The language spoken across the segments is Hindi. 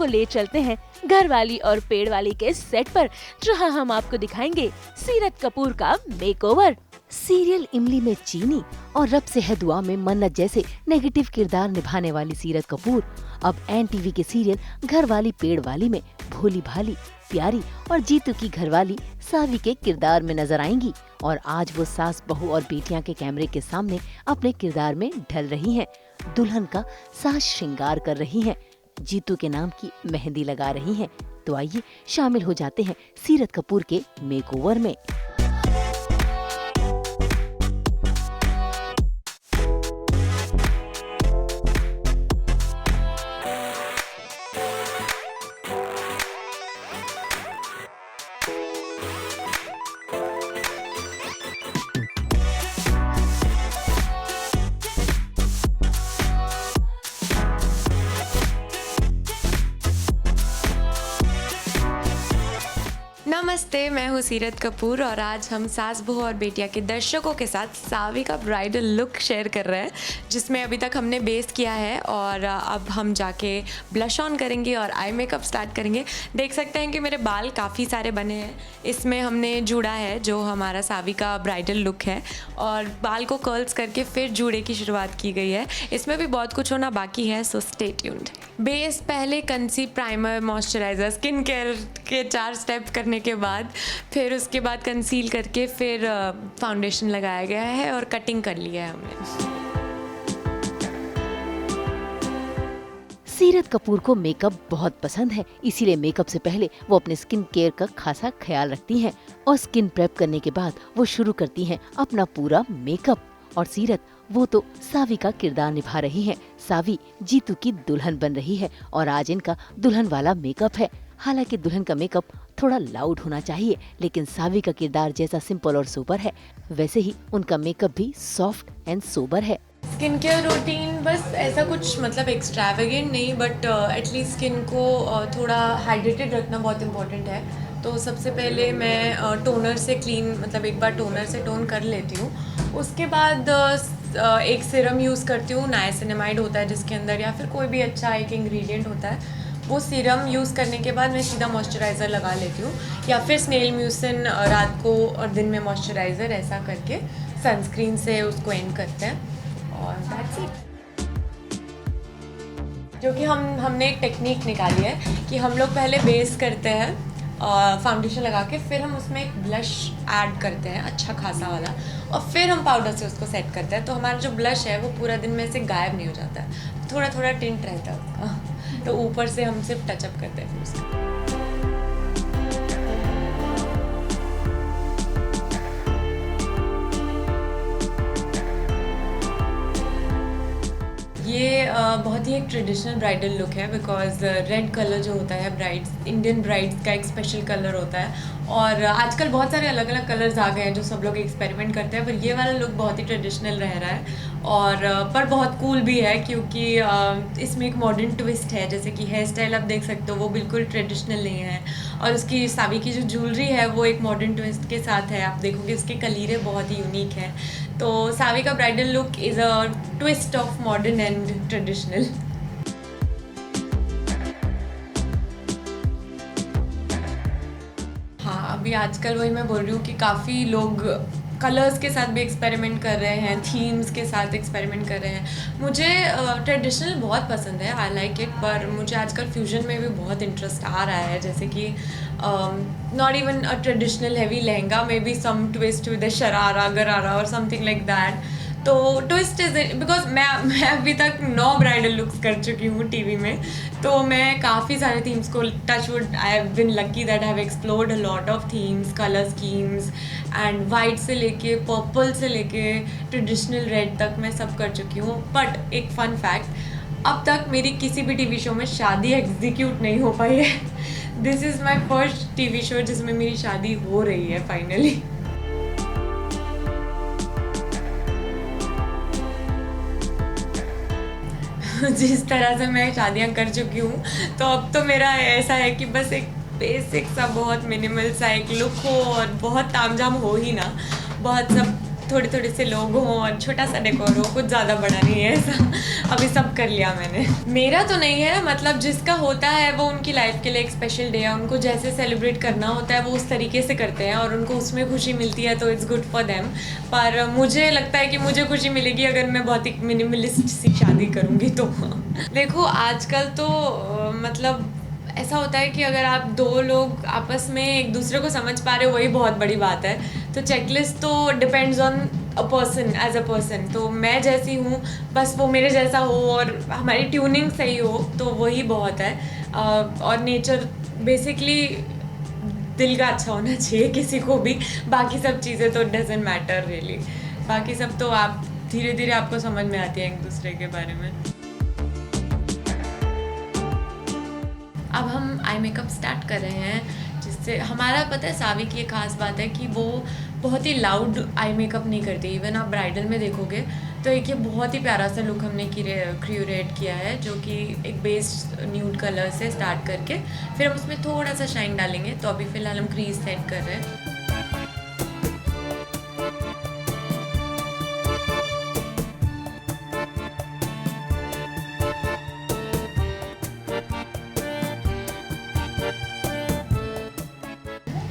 ले चलते हैं घरवाली और पेड़वाली के सेट पर, जहां हम आपको दिखाएंगे सीरत कपूर का मेकओवर। सीरियल इमली में चीनी और रब से है दुआ में मन्नत जैसे नेगेटिव किरदार निभाने वाली सीरत कपूर अब एनटीवी के सीरियल घरवाली पेड़वाली में भोली भाली, प्यारी और जीतू की घरवाली सावी के किरदार में नजर आएंगी। और आज वो सास, बहू और बेटियां के कैमरे के सामने अपने किरदार में ढल रही हैं, दुल्हन का साज श्रृंगार कर रही हैं, जीतू के नाम की मेहंदी लगा रही हैं। तो आइए शामिल हो जाते हैं सीरत कपूर के मेकओवर में। नमस्ते, मैं हूँ सीरत कपूर और आज हम सास बहू और बेटिया के दर्शकों के साथ सावी का ब्राइडल लुक शेयर कर रहे हैं, जिसमें अभी तक हमने बेस किया है और अब हम जाके ब्लश ऑन करेंगे और आई मेकअप स्टार्ट करेंगे। देख सकते हैं कि मेरे बाल काफ़ी सारे बने हैं। इसमें हमने जूड़ा है जो हमारा सावी का ब्राइडल लुक है और बाल को कर्ल्स करके फिर जूड़े की शुरुआत की गई है। इसमें भी बहुत कुछ होना बाकी है, सो स्टे ट्यून्ड। बेस पहले conceal, primer, moisturiser, skin care के 4 स्टेप करने के बाद फिर उसके बाद कंसील करके फिर फाउंडेशन लगाया गया है और कटिंग कर लिया है हमने। सीरत कपूर को मेकअप बहुत पसंद है, इसीलिए मेकअप से पहले वो अपने स्किन केयर का खासा ख्याल रखती हैं और स्किन प्रेप करने के बाद वो शुरू करती हैं अपना पूरा मेकअप। और सीरत वो तो सावी का किरदार निभा रही हैं। सावी जीतू की दुल्हन बन रही है और आज इनका दुल्हन वाला मेकअप है। हालांकि दुल्हन का मेकअप थोड़ा लाउड होना चाहिए, लेकिन सावी का किरदार जैसा सिंपल और सोबर है, वैसे ही उनका मेकअप भी सॉफ्ट एंड सोबर है। स्किन केयर रूटीन बस ऐसा कुछ मतलब एक्स्ट्रावेगेंट नहीं, बट एटलीस्ट स्किन को थोड़ा हाइड्रेटेड रखना बहुत इम्पोर्टेंट है। तो सबसे पहले मैं टोनर से क्लीन, मतलब एक बार टोनर से टोन कर लेती हूँ। उसके बाद एक सीरम यूज़ करती हूँ, नाइसिनामाइड होता है जिसके अंदर, या फिर कोई भी अच्छा एक इंग्रेडिएंट होता है। वो सीरम यूज़ करने के बाद मैं सीधा मॉइस्चराइज़र लगा लेती हूँ, या फिर स्नेल म्यूसिन रात को और दिन में मॉइस्चराइज़र, ऐसा करके सनस्क्रीन से उसको एंड करते हैं और दैट्स इट। जो कि हमने एक टेक्निक निकाली है कि हम लोग पहले बेस करते हैं फाउंडेशन लगा के, फिर हम उसमें एक ब्लश ऐड करते हैं अच्छा खासा वाला, और फिर हम पाउडर से उसको सेट करते हैं। तो हमारा जो ब्लश है वो पूरा दिन में से गायब नहीं हो जाता है, थोड़ा थोड़ा टिंट रहता है उसका। तो ऊपर से हम सिर्फ टचअप करते हैं फिर उसका। ये बहुत ही एक ट्रेडिशनल ब्राइडल लुक है, बिकॉज रेड कलर जो होता है ब्राइड्स, इंडियन ब्राइड्स का एक स्पेशल कलर होता है। और आजकल बहुत सारे अलग अलग कलर्स आ गए हैं जो सब लोग एक्सपेरिमेंट करते हैं, पर ये वाला लुक बहुत ही ट्रेडिशनल रह रहा है और पर बहुत कूल भी है, क्योंकि इसमें एक मॉडर्न ट्विस्ट है। जैसे कि हेयर स्टाइल आप देख सकते हो वो बिल्कुल ट्रेडिशनल नहीं है, और उसकी सावी की जो ज्वेलरी है वो एक मॉडर्न ट्विस्ट के साथ है। आप देखोगे इसके कलीरे बहुत ही यूनिक है। तो सावी का bridal look is a twist of modern and traditional. हाँ, अभी आजकल वही मैं बोल रही हूँ कि काफ़ी लोग कलर्स के साथ भी एक्सपेरिमेंट कर रहे हैं, थीम्स के साथ एक्सपेरिमेंट कर रहे हैं। मुझे ट्रेडिशनल बहुत पसंद है, आई लाइक इट, पर मुझे आजकल फ्यूजन में भी बहुत इंटरेस्ट आ रहा है। जैसे कि not even a traditional heavy lehenga, may be some twist with sharara, gharara और समथिंग लाइक दैट। तो ट्विस्ट इज बिकॉज मैं अभी तक 9 ब्राइडल लुक्स कर चुकी हूँ टीवी में, तो मैं काफ़ी सारे थीम्स को touch wood I have been lucky that I have explored a lot of themes, colour schemes and white से लेके पर्पल से लेके ट्रेडिशनल रेड तक मैं सब कर चुकी हूँ। बट एक फ़न फैक्ट, अब तक मेरी किसी भी टीवी शो में शादी एग्जीक्यूट नहीं हो पाई है। This is my first TV show जिसमें मेरी शादी हो रही है फाइनली। जिस तरह से मैं शादियां कर चुकी हूँ, तो अब तो मेरा ऐसा है कि बस एक बेसिक सा बहुत मिनिमल सा एक लुक हो और बहुत तामझाम हो ही ना, बहुत सब थोड़े थोड़े से लोग हों और छोटा सा डेकोर हो, कुछ ज़्यादा बड़ा नहीं है ऐसा। अभी सब कर लिया मैंने। मेरा तो नहीं है, मतलब जिसका होता है वो उनकी लाइफ के लिए एक स्पेशल डे है, उनको जैसे सेलिब्रेट करना होता है वो उस तरीके से करते हैं और उनको उसमें खुशी मिलती है, तो इट्स गुड फॉर देम। पर मुझे लगता है कि मुझे खुशी मिलेगी अगर मैं बहुत ही मिनिमलिस्ट सी शादी करूँगी तो। देखो आजकल तो मतलब ऐसा होता है कि अगर आप दो लोग आपस में एक दूसरे को समझ पा रहे हो वही बहुत बड़ी बात है। तो चेकलिस्ट तो depends on a person, as a person. तो मैं जैसी हूँ, बस वो मेरे जैसा हो और हमारी ट्यूनिंग सही हो तो वही बहुत है। और नेचर बेसिकली दिल का अच्छा होना चाहिए किसी को भी, बाकी सब चीज़ें तो डजेंट मैटर रियली। बाकी सब तो आप धीरे धीरे आपको समझ में आती है एक दूसरे के बारे में। अब हम आई मेकअप स्टार्ट कर रहे हैं, जिससे हमारा पता है सावी की एक खास बात है कि वो बहुत ही लाउड आई मेकअप नहीं करती। इवन आप ब्राइडल में देखोगे तो एक ये बहुत ही प्यारा सा लुक हमने क्रिएट किया है, जो कि एक बेस न्यूड कलर से स्टार्ट करके फिर हम उसमें थोड़ा सा शाइन डालेंगे। तो अभी फ़िलहाल हम क्रीज सेट कर रहे हैं।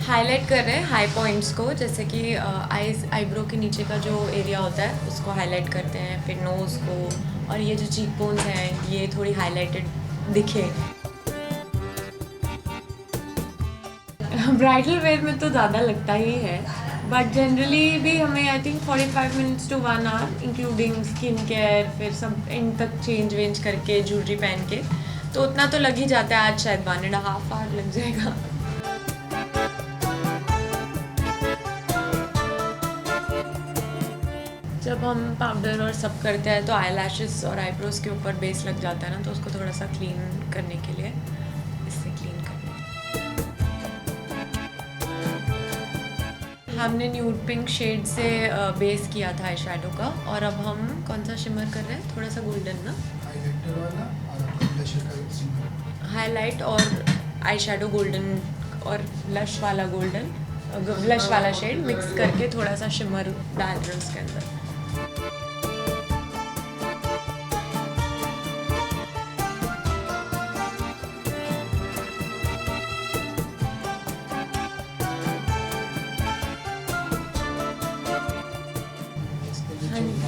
हाईलाइट कर रहे हैं हाई पॉइंट्स को, जैसे कि आईब्रो के नीचे का जो एरिया होता है उसको हाईलाइट करते हैं, फिर नोज़ को, और ये जो चीक बोन्स हैं ये थोड़ी हाईलाइटेड दिखे। ब्राइडल वेयर में तो ज़्यादा लगता ही है, बट जनरली भी हमें I think 45 minutes to 1 hour including skin care, फिर सब इन तक चेंज वेंज करके ज्वेलरी पहन के, तो उतना तो लग ही जाता है। आज शायद 1.5 आवर लग जाएगा। जब हम पाउडर और सब करते हैं तो आई लैशेस और आईब्रोज के ऊपर बेस लग जाता है ना, तो उसको थोड़ा सा क्लीन करने के लिए इससे क्लीन करते हैं। हमने न्यूड पिंक शेड से बेस किया था आई शेडो का, और अब हम कौन सा शिमर कर रहे हैं, थोड़ा सा गोल्डन ना, हाईलाइट और आई शेडो गोल्डन और ब्लश वाला गोल्डन, ब्लश वाला शेड मिक्स करके थोड़ा सा शिमर डाल रहे हैं उसके अंदर।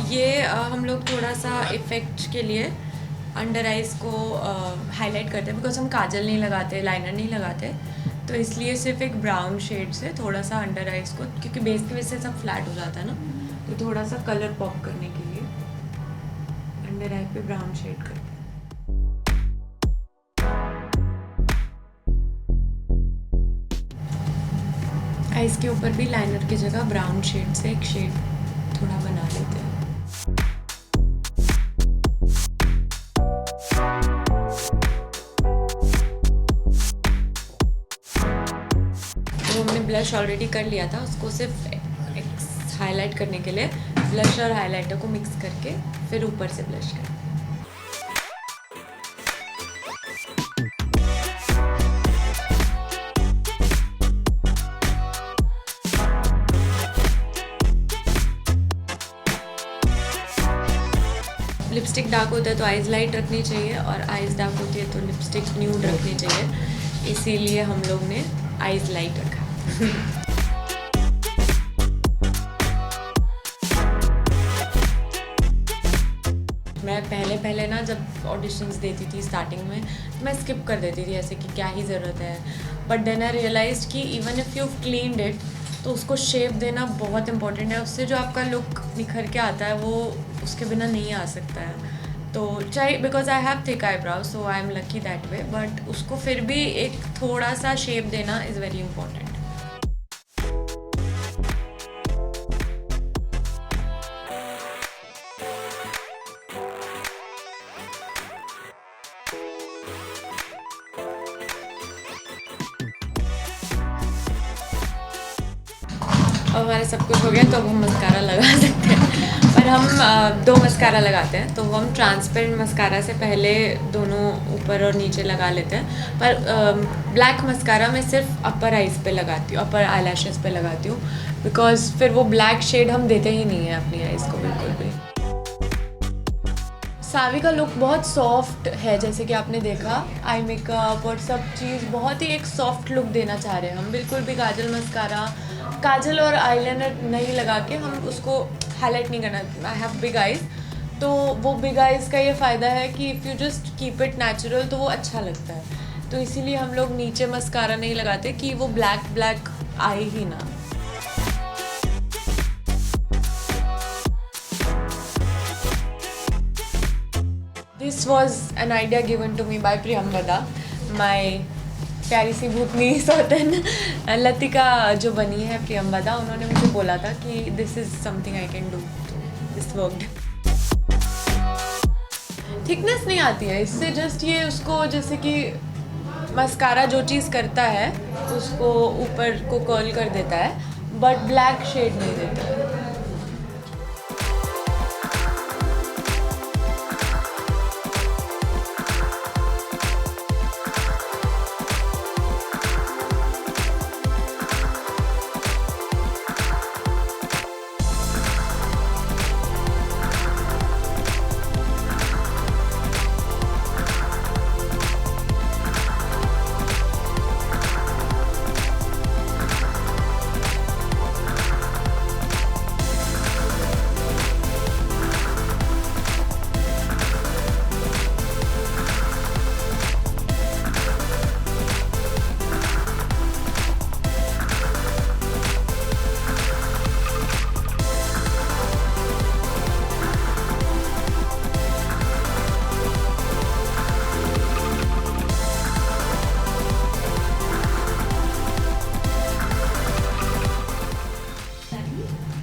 ये हम लोग थोड़ा सा इफ़ेक्ट के लिए अंडर आइज़ को हाईलाइट करते हैं, बिकॉज हम काजल नहीं लगाते, लाइनर नहीं लगाते, तो इसलिए सिर्फ एक ब्राउन शेड से थोड़ा सा अंडर आइज़ को, क्योंकि बेस की वजह से सब फ्लैट हो जाता है ना, तो थोड़ा सा कलर पॉप करने के लिए अंडर आई पे ब्राउन शेड करते हैं। आइज़ के ऊपर भी लाइनर की जगह ब्राउन शेड से एक शेड थोड़ा बना लेते हैं। तो हमने ब्लश ऑलरेडी कर लिया था, उसको सिर्फ हाईलाइट करने के लिए ब्लश और हाईलाइटर को मिक्स करके फिर ऊपर से ब्लश करें। लिपस्टिक डार्क होता है तो आइज़ लाइट रखनी चाहिए, और आइज़ डार्क होती है तो लिपस्टिक न्यूड रखनी चाहिए, इसीलिए हम लोग ने आइज़ लाइट रखा। मैं पहले ना जब ऑडिशंस देती थी स्टार्टिंग में, मैं स्किप कर देती थी ऐसे कि क्या ही ज़रूरत है, बट देन आई रियलाइज्ड कि even if you cleaned it तो उसको शेप देना बहुत इंपॉर्टेंट है। उससे जो आपका लुक निखर के आता है वो उसके बिना नहीं आ सकता है। तो चाहे because I have thick eyebrow so I am lucky that way, but उसको फिर भी एक थोड़ा सा शेप देना इज़ वेरी इंपॉर्टेंट। अब हमारा सब कुछ हो गया तो अब हम मस्कारा लगा सकते हैं, पर और हम दो मस्कारा लगाते हैं, तो हम ट्रांसपेरेंट मस्कारा से पहले दोनों ऊपर और नीचे लगा लेते हैं, पर ब्लैक मस्कारा मैं सिर्फ अपर आइज़ पे लगाती हूँ, अपर आई लैशेज़ पे लगाती हूँ, बिकॉज फिर वो ब्लैक शेड हम देते ही नहीं है अपनी आइज़ को बिल्कुल भी। सावी का लुक बहुत सॉफ्ट है, जैसे कि आपने देखा आई मेकअप और सब चीज़ बहुत ही एक सॉफ्ट लुक देना चाह रहे हैं हम, बिल्कुल भी काजल मस्कारा, काजल और आईलाइनर नहीं लगा के हम उसको हाईलाइट नहीं करना। आई हैव बिग आइज़, तो वो बिग आइज़ का ये फ़ायदा है कि if you just keep it natural तो वो अच्छा लगता है, तो इसीलिए हम लोग नीचे मस्कारा नहीं लगाते कि वो ब्लैक ब्लैक आए ही ना। This was an idea given to me by Priyambada, my प्यारी सी भूतनी सौतन लतिका जो बनी है प्रियम्बदा, उन्होंने मुझे बोला था कि this is something I can do, this worked. Thickness नहीं आती है इससे, जस्ट ये उसको जैसे कि मस्कारा जो चीज़ करता है उसको ऊपर को कर्ल कर देता है, बट ब्लैक शेड नहीं देता है।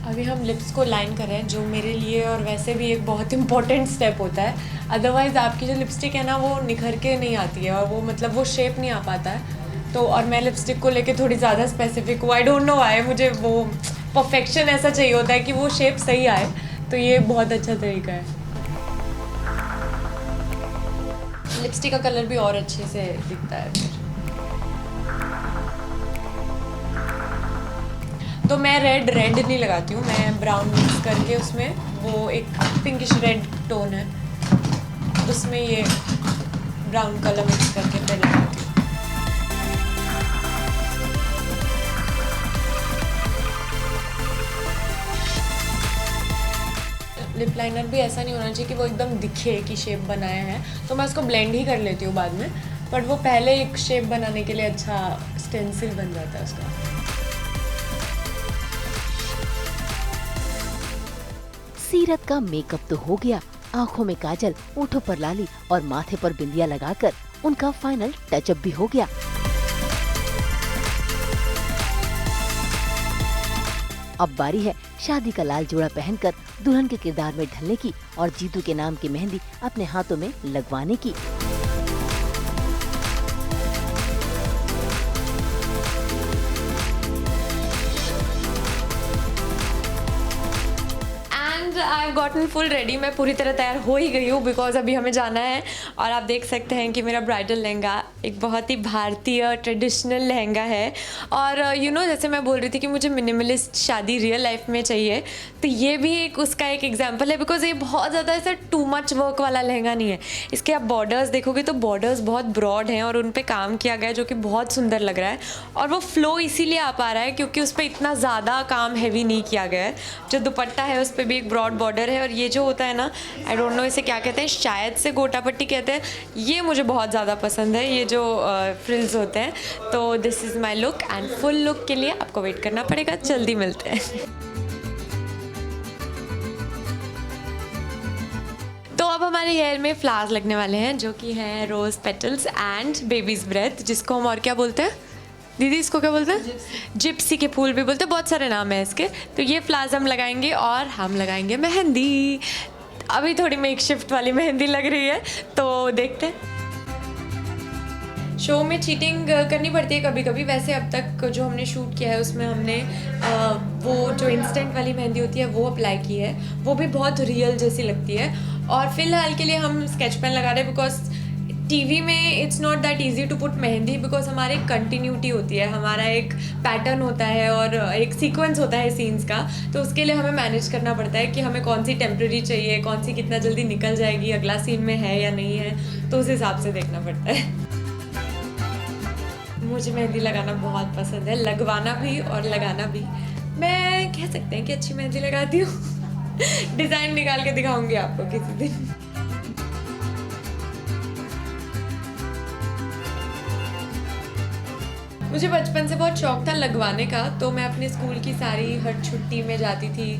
अभी हम लिप्स को लाइन कर रहे हैं, जो मेरे लिए और वैसे भी एक बहुत इंपॉर्टेंट स्टेप होता है, अदरवाइज़ आपकी जो लिपस्टिक है ना वो निखर के नहीं आती है और वो मतलब वो शेप नहीं आ पाता है। तो और मैं लिपस्टिक को लेके थोड़ी ज़्यादा स्पेसिफिक हूँ, आई डोंट नो व्हाई, मुझे वो परफेक्शन ऐसा चाहिए होता है कि वो शेप सही आए, तो ये बहुत अच्छा तरीका है। लिपस्टिक का कलर भी और अच्छे से दिखता है फिर। तो मैं रेड नहीं लगाती हूँ, मैं ब्राउन मिक्स करके उसमें वो एक पिंकिश रेड टोन है, उसमें ये ब्राउन कलर मिक्स करके फिर लगाती हूँ। लिप लाइनर भी ऐसा नहीं होना चाहिए कि वो एकदम दिखे कि शेप बनाया है, तो मैं उसको ब्लेंड ही कर लेती हूँ बाद में, बट वो पहले एक शेप बनाने के लिए अच्छा स्टेंसिल बन जाता है उसका। सीरत का मेकअप तो हो गया, आंखों में काजल, होठों पर लाली और माथे पर बिंदिया लगाकर उनका फाइनल टचअप भी हो गया। अब बारी है शादी का लाल जोड़ा पहनकर दुल्हन के किरदार में ढलने की और जीतू के नाम की मेहंदी अपने हाथों में लगवाने की। I have gotten full ready, मैं पूरी तरह तैयार हो ही गई हूँ बिकॉज अभी हमें जाना है। और आप देख सकते हैं कि मेरा ब्राइडल लहंगा एक बहुत ही भारतीय ट्रेडिशनल लहंगा है। और यू नो जैसे मैं बोल रही थी कि मुझे मिनिमलिस्ट शादी रियल लाइफ में चाहिए, तो ये भी एक उसका एक एग्जाम्पल है, बिकॉज ये बहुत ज़्यादा ऐसा टू मच वर्क वाला लहंगा नहीं है। इसके आप बॉर्डर्स देखोगे तो बॉर्डर्स बहुत ब्रॉड हैं और उन पर काम किया गया है जो कि बहुत सुंदर लग रहा है। और वो फ्लो इसीलिए आ पा रहा है क्योंकि उस पर इतना ज़्यादा काम हैवी नहीं किया गया है। जो दुपट्टा है उस पर भी एक ब्रॉड बॉर्डर है, और ये जो होता है ना, आई डोंट नो इसे क्या कहते हैं, शायद से गोटा पट्टी कहते हैं, ये मुझे बहुत ज़्यादा पसंद है, ये जो फ्रिल्स होते हैं। तो this is my look, and full look के लिए आपको वेट करना पड़ेगा। जल्दी मिलते हैं। तो अब हमारे हेयर में फ्लावर्स लगने वाले हैं जो कि हैं रोज़ पेटल्स एंड बेबीज़ ब्रेथ, जिसको हम और क्या बोलते हैं दीदी, इसको क्या बोलते हैं? जिप्सी के फूल भी बोलते हैं, बहुत सारे नाम हैं इसके। तो ये फ्लावर्स हम लगाएंगे और हम लगाएंगे मेहंदी। अभी थोड़ी मेकशिफ्ट वाली मेहंदी लग रही है, तो देखते हैं। शो में चीटिंग करनी पड़ती है कभी कभी, वैसे अब तक जो हमने शूट किया है उसमें हमने वो जो इंस्टेंट वाली मेहंदी होती है वो अप्लाई की है, वो भी बहुत रियल जैसी लगती है। और फिलहाल के लिए हम स्केच पेन लगा रहे हैं बिकॉज टीवी में it's not that easy to put mehndi, because हमारी कंटिन्यूटी होती है, हमारा एक पैटर्न होता है और एक सीक्वेंस होता है सीन्स का, तो उसके लिए हमें मैनेज करना पड़ता है कि हमें कौन सी टेम्प्रेरी चाहिए, कौन सी कितना जल्दी निकल जाएगी, अगला सीन में है या नहीं है, तो उस हिसाब से देखना पड़ता है। मुझे मेहंदी लगाना बहुत पसंद है, लगवाना भी और लगाना भी। मैं कह सकते हैं कि अच्छी मेहंदी लगाती हूँ। डिज़ाइन निकाल के दिखाऊंगी आपको किसी दिन। मुझे बचपन से बहुत शौक था लगवाने का, तो मैं अपने स्कूल की सारी हर छुट्टी में जाती थी।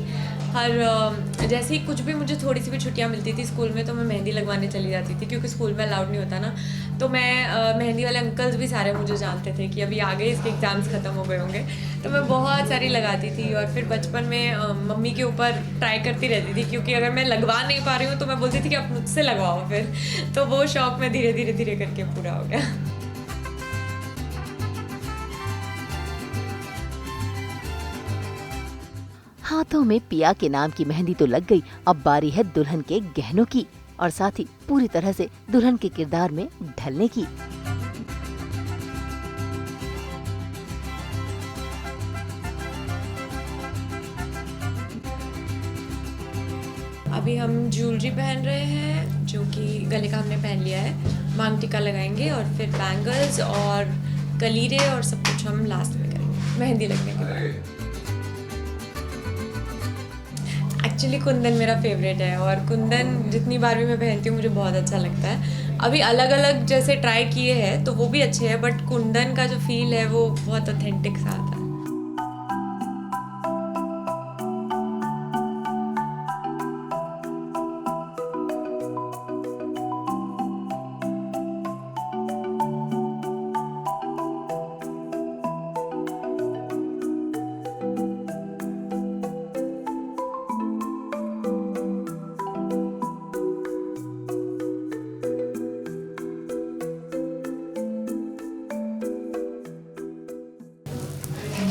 जैसे ही कुछ भी मुझे थोड़ी सी भी छुट्टियां मिलती थी स्कूल में, तो मैं मेहंदी लगवाने चली जाती थी, क्योंकि स्कूल में अलाउड नहीं होता ना। तो मैं मेहंदी वाले अंकल्स भी सारे मुझे जानते थे कि अभी आ गए, इसके एग्ज़ाम्स ख़त्म हो गए होंगे, तो मैं बहुत सारी लगाती थी। और फिर बचपन में मम्मी के ऊपर ट्राई करती रहती थी, क्योंकि अगर मैं लगवा नहीं पा रही हूँ तो मैं बोलती थी कि आप मुझसे लगवाओ फिर। तो वो शौक़ में धीरे धीरे धीरे करके पूरा हो गया। हाथों में पिया के नाम की मेहंदी तो लग गई, अब बारी है दुल्हन के गहनों की और साथ ही पूरी तरह से दुल्हन के किरदार में ढलने की। अभी हम ज्वेलरी पहन रहे हैं, जो कि गले का हमने पहन लिया है। मांग टीका लगाएंगे और फिर बैंगल्स और कलीरे और सब कुछ हम लास्ट में करेंगे मेहंदी लगने के बाद। एक्चुअली कुंदन मेरा फेवरेट है, और कुंदन जितनी बार भी मैं पहनती हूँ मुझे बहुत अच्छा लगता है। अभी अलग अलग जैसे ट्राई किए हैं तो वो भी अच्छे हैं, बट कुंदन का जो फील है वो बहुत ऑथेंटिक सा आता है।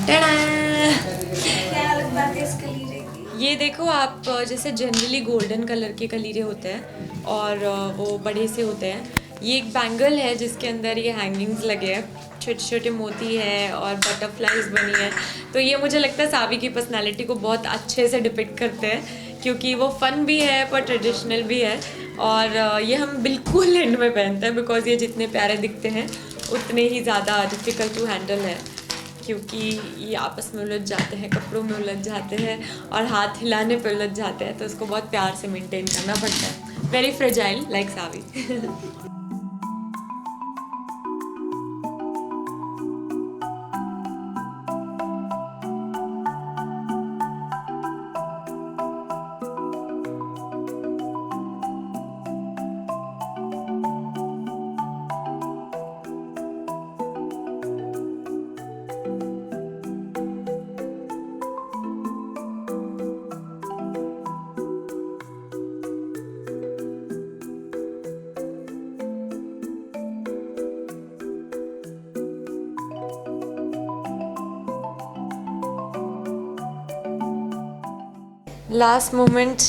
क्या अलग बात है इस कलीरे की? ये देखो आप, जैसे जनरली गोल्डन कलर के कलीरे होते हैं और वो बड़े से होते हैं। ये एक बैंगल है जिसके अंदर ये हैंगिंग्स लगे हैं, छोटे छोटे मोती है और बटरफ्लाइज बनी है। तो ये मुझे लगता है सावी की पर्सनालिटी को बहुत अच्छे से डिपिक्ट करते हैं, क्योंकि वो फन भी है पर ट्रेडिशनल भी है। और ये हम बिल्कुल एंड में पहनते हैं, बिकॉज ये जितने प्यारे दिखते हैं उतने ही ज़्यादा डिफ़िकल्ट टू हैंडल है, क्योंकि ये आपस में उलझ जाते हैं, कपड़ों में उलझ जाते हैं और हाथ हिलाने पे उलझ जाते हैं, तो उसको बहुत प्यार से मेंटेन करना पड़ता है। वेरी फ्रेजाइल लाइक सावी। लास्ट मोमेंट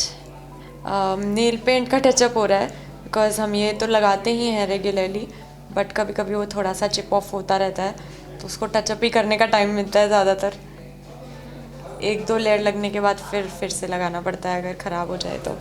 नेल पेंट का टचअप हो रहा है, बिकॉज हम ये तो लगाते ही हैं रेगुलरली, बट कभी कभी वो थोड़ा सा चिप ऑफ होता रहता है, तो उसको टचअप ही करने का टाइम मिलता है ज़्यादातर। 1-2 लेयर लगने के बाद फिर से लगाना पड़ता है अगर ख़राब हो जाए तो।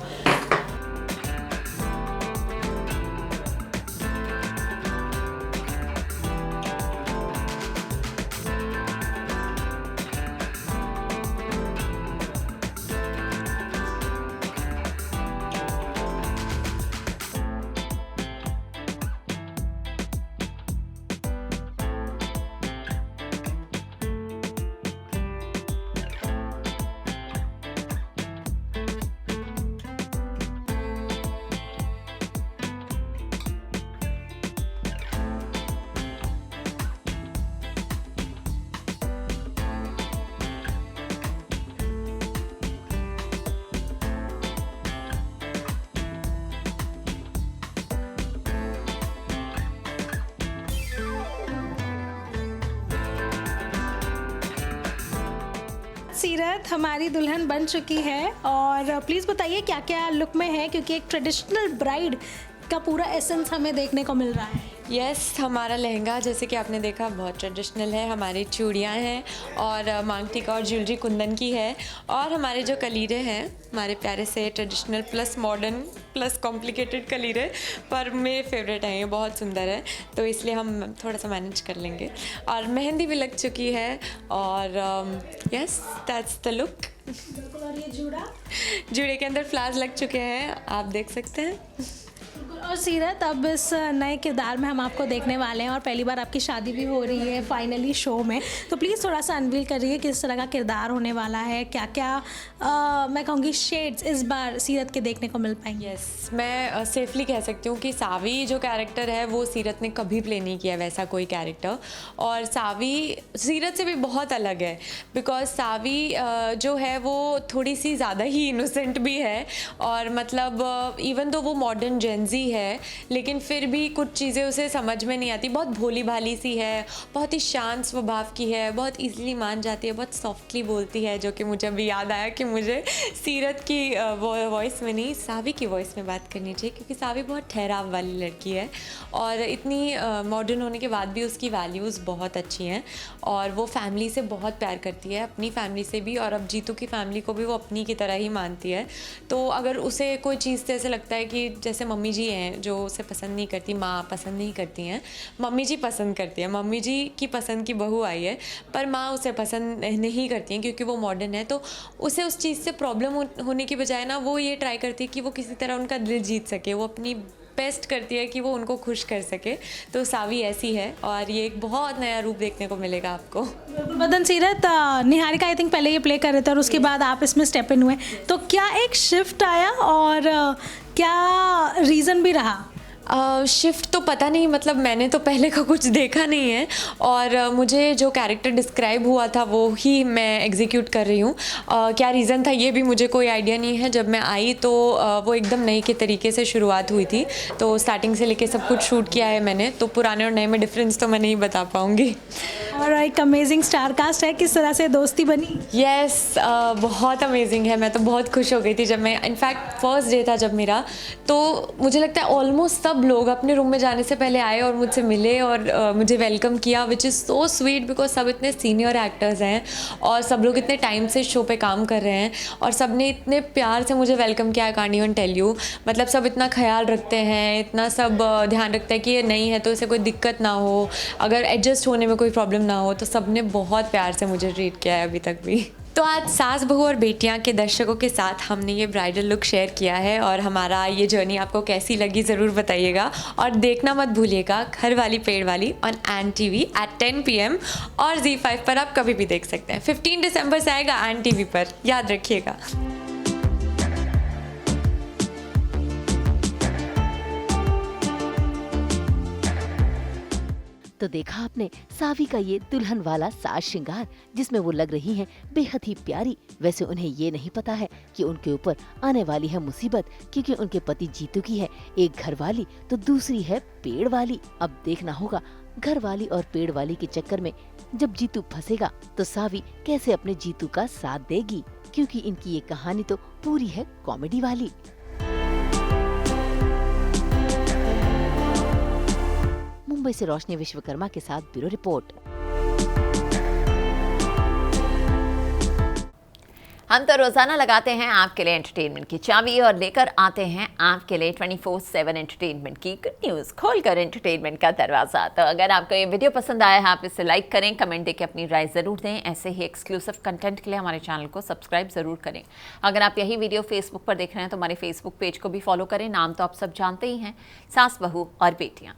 सीरत हमारी दुल्हन बन चुकी है और प्लीज़ बताइए क्या क्या लुक में है, क्योंकि एक ट्रेडिशनल ब्राइड का पूरा एसेंस हमें देखने को मिल रहा है। यस, हमारा लहंगा जैसे कि आपने देखा बहुत ट्रेडिशनल है, हमारी चूड़ियाँ हैं और मांग टीका और ज्वेलरी कुंदन की है, और हमारे जो कलीरे हैं हमारे प्यारे से traditional plus modern plus complicated कलीरे, पर मेरे फेवरेट हैं, ये बहुत सुंदर है, तो इसलिए हम थोड़ा सा मैनेज कर लेंगे। और मेहंदी भी लग चुकी है और यस दैट्स द लुक। बिल्कुल, और ये जूड़े के अंदर फ्लावर्स लग चुके हैं, आप देख सकते हैं। और सीरत, अब इस नए किरदार में हम आपको देखने वाले हैं और पहली बार आपकी शादी भी हो रही है फाइनली शो में, तो प्लीज़ थोड़ा सा अनवील करिए किस तरह का किरदार होने वाला है, क्या क्या मैं कहूँगी शेड्स इस बार सीरत के देखने को मिल पाएंगे। यस, मैं सेफली कह सकती हूँ कि सावी जो कैरेक्टर है वो सीरत ने कभी प्ले नहीं किया वैसा कोई कैरेक्टर, और सावी सीरत से भी बहुत अलग है, बिकॉज सावी जो है वो थोड़ी सी ज़्यादा ही इनोसेंट भी है, और मतलब इवन दो वो मॉडर्न जेंजी है लेकिन फिर भी कुछ चीज़ें उसे समझ में नहीं आती, बहुत भोली भाली सी है, बहुत ही शांत स्वभाव की है, बहुत इजीली मान जाती है, बहुत सॉफ्टली बोलती है, जो कि मुझे अभी याद आया कि मुझे सीरत की वॉइस में नहीं सावी की वॉइस में बात करनी चाहिए, क्योंकि सावी बहुत ठहराव वाली लड़की है और इतनी मॉडर्न होने के बाद भी उसकी वैल्यूज़ बहुत अच्छी हैं और वो फैमिली से बहुत प्यार करती है, अपनी फैमिली से भी, और अब जीतू की फैमिली को भी वो अपनी की तरह ही मानती है। तो अगर उसे कोई चीज़ से ऐसे लगता है कि जैसे मम्मी जी हैं जो उसे पसंद नहीं करती, माँ पसंद नहीं करती हैं, मम्मी जी पसंद करती हैं, मम्मी जी की पसंद की बहू आई है, पर माँ उसे पसंद नहीं करती हैं क्योंकि वो मॉडर्न है, तो उसे उस चीज़ से प्रॉब्लम होने की बजाय ना वो ये ट्राई करती है कि वो किसी तरह उनका दिल जीत सके, वो अपनी बेस्ट करती है कि वो उनको खुश कर सके। तो सावी ऐसी है और ये एक बहुत नया रूप देखने को मिलेगा आपको। बिल्कुल बदन। सीरत, निहारिका आई थिंक पहले ये प्ले कर रहे थे और उसके बाद आप इसमें स्टेप इन हुए, तो क्या एक शिफ्ट आया और क्या रीज़न भी रहा? शिफ्ट तो पता नहीं, मतलब मैंने तो पहले का कुछ देखा नहीं है और मुझे जो कैरेक्टर डिस्क्राइब हुआ था वो ही मैं एग्जीक्यूट कर रही हूँ। क्या रीज़न था ये भी मुझे कोई आइडिया नहीं है। जब मैं आई तो वो एकदम नई के तरीके से शुरुआत हुई थी, तो स्टार्टिंग से लेके सब कुछ शूट किया है मैंने, तो पुराने और नए में डिफरेंस तो मैं नहीं बता पाऊँगी। और एक अमेजिंग स्टार कास्ट है, किस तरह से दोस्ती बनी? यस, बहुत अमेजिंग है। मैं तो बहुत खुश हो गई थी जब मैं, इनफैक्ट फर्स्ट डे था जब मेरा, तो मुझे लगता है ऑलमोस्ट सब लोग अपने रूम में जाने से पहले आए और मुझसे मिले और मुझे वेलकम किया, which is so sweet, because सब इतने सीनियर एक्टर्स हैं और सब लोग इतने टाइम से शो पे काम कर रहे हैं और सब ने इतने प्यार से मुझे वेलकम किया, I can't even tell you. मतलब सब इतना ख्याल रखते हैं, इतना सब ध्यान रखते हैं कि ये नहीं है तो इसे कोई दिक्कत ना हो, अगर एडजस्ट होने में कोई प्रॉब्लम ना हो, तो सब ने बहुत प्यार से मुझे ट्रीट किया है अभी तक भी। तो आज सास बहू और बेटियां के दर्शकों के साथ हमने ये ब्राइडल लुक शेयर किया है और हमारा ये जर्नी आपको कैसी लगी ज़रूर बताइएगा और देखना मत भूलिएगा Gharwali Pedwali on and TV at 10 PM और ZEE5 पर आप कभी भी देख सकते हैं। 15 दिसंबर से आएगा एन टीवी पर, याद रखिएगा। तो देखा आपने सावी का ये दुल्हन वाला साज श्रृंगार, जिसमें वो लग रही हैं बेहद ही प्यारी। वैसे उन्हें ये नहीं पता है कि उनके ऊपर आने वाली है मुसीबत, क्योंकि उनके पति जीतू की है एक घरवाली तो दूसरी है पेड़ वाली। अब देखना होगा घरवाली और पेड़ वाली के चक्कर में जब जीतू फंसेगा तो सावी कैसे अपने जीतू का साथ देगी, क्योंकि इनकी ये कहानी तो पूरी है कॉमेडी वाली। मुंबई से रोशनी विश्वकर्मा के साथ ब्यूरो रिपोर्ट। हम तो रोजाना लगाते हैं आपके लिए एंटरटेनमेंट की चाबी और लेकर आते हैं आपके लिए 24/7 एंटरटेनमेंट की गुड न्यूज़, खोलकर एंटरटेनमेंट का दरवाजा। तो अगर आपको ये वीडियो पसंद आया है, आप इसे लाइक करें, कमेंट देके अपनी राय ज़रूर दें। ऐसे ही एक्सक्लूसिव कंटेंट के लिए हमारे चैनल को सब्सक्राइब ज़रूर करें। अगर आप यही वीडियो फेसबुक पर देख रहे हैं तो हमारे फेसबुक पेज को भी फॉलो करें। नाम तो आप सब जानते ही हैं, सास बहू और बेटियाँ।